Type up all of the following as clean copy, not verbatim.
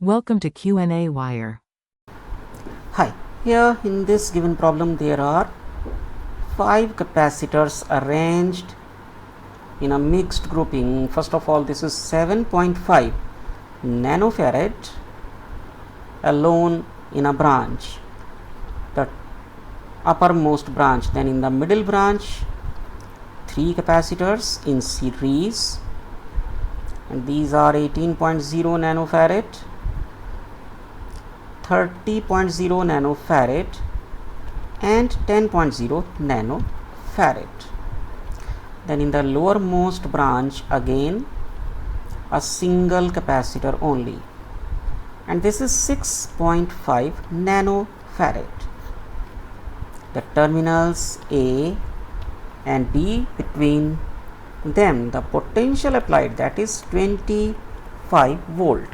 Welcome to Q&A Wire. Hi, here in this given problem there are 5 capacitors arranged in a mixed grouping. First of all, this is 7.5 nanofarad alone in a branch, the uppermost branch. Then in the middle branch 3 capacitors in series, and these are 18.0 nanofarad, 30.0 nanofarad and 10.0 nanofarad. Then in the lowermost branch again a single capacitor only, and this is 6.5 nanofarad. The terminals A and B, between them the potential applied, that is 25 volt.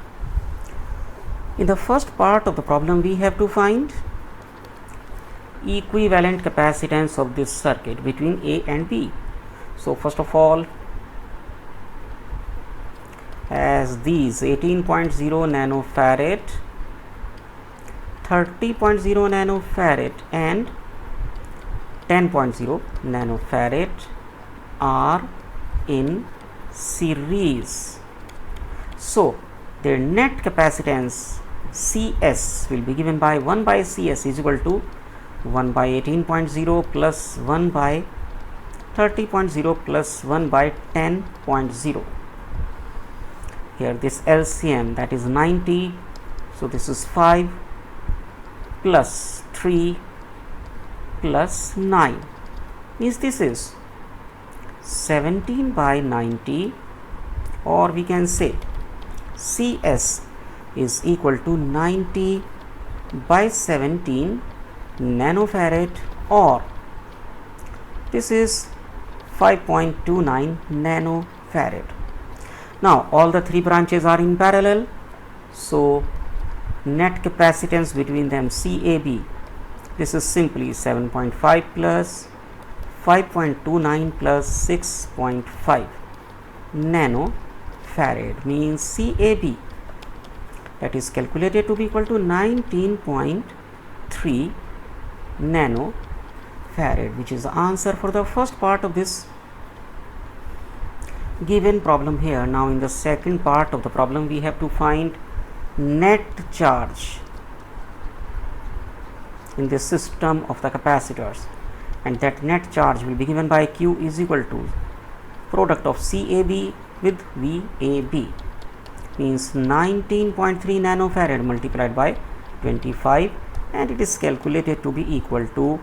In the first part of the problem we have to find equivalent capacitance of this circuit between A and B. So first of all, as these 18.0 nanofarad, 30.0 nanofarad and 10.0 nanofarad are in series, so their net capacitance CS will be given by 1 by CS is equal to 1 by 18.0 plus 1 by 30.0 plus 1 by 10.0. Here this LCM, that is 90, so this is 5 plus 3 plus 9, means this is 17 by 90, or we can say CS is equal to 90 by 17 nanofarad, or this is 5.29 nanofarad. Now all the 3 branches are in parallel, so net capacitance between them CAB, this is simply 7.5 plus 5.29 plus 6.5 nanofarad, means CAB, that is calculated to be equal to 19.3 nanofarad, which is the answer for the first part of this given problem here. Now in the second part of the problem we have to find net charge in the system of the capacitors, and that net charge will be given by Q is equal to product of CAB with VAB, means 19.3 nanofarad multiplied by 25, and it is calculated to be equal to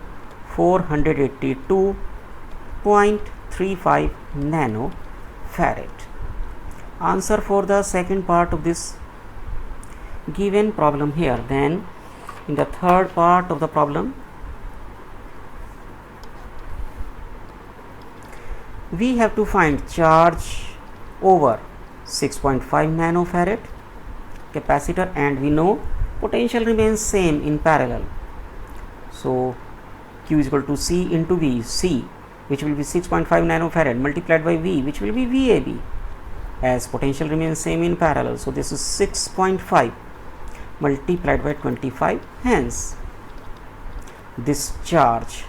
482.35 nanofarad. Answer for the second part of this given problem here. Then in the third part of the problem we have to find charge over 6.5 nanofarad capacitor, and we know potential remains same in parallel, so Q is equal to C into V, C which will be 6.5 nanofarad multiplied by V which will be VAB, as potential remains same in parallel, so this is 6.5 multiplied by 25, hence this charge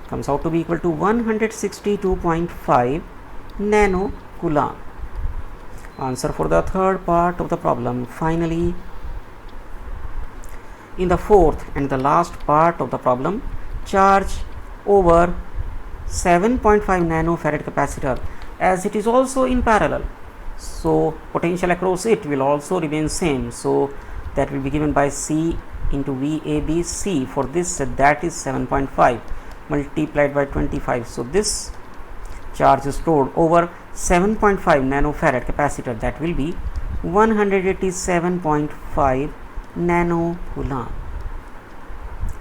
comes out to be equal to 162.5 nanocoulomb. Answer for the third part of the problem. Finally, in the fourth and the last part of the problem, charge over 7.5 nanofarad capacitor, as it is also in parallel, so potential across it will also remain same, so that will be given by C into VAB. C for this, that is 7.5 multiplied by 25, so this charge is stored over 7.5 nanofarad capacitor, that will be 187.5 nanocoulomb.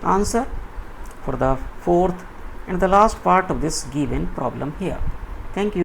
Answer for the fourth and the last part of this given problem here. Thank you.